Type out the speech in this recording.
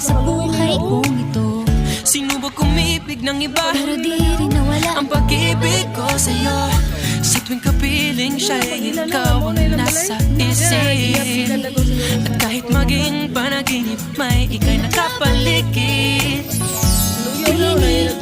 sa buhay kong ito. Sino ba kumibig ng iba? Pero di rin nawala ang pag-ibig ko sa'yo. Sa tuwing kapiling siya'y ikaw ang nasa isip. At kahit maging panaginip, may ika'y nakapaligid. Pinipilit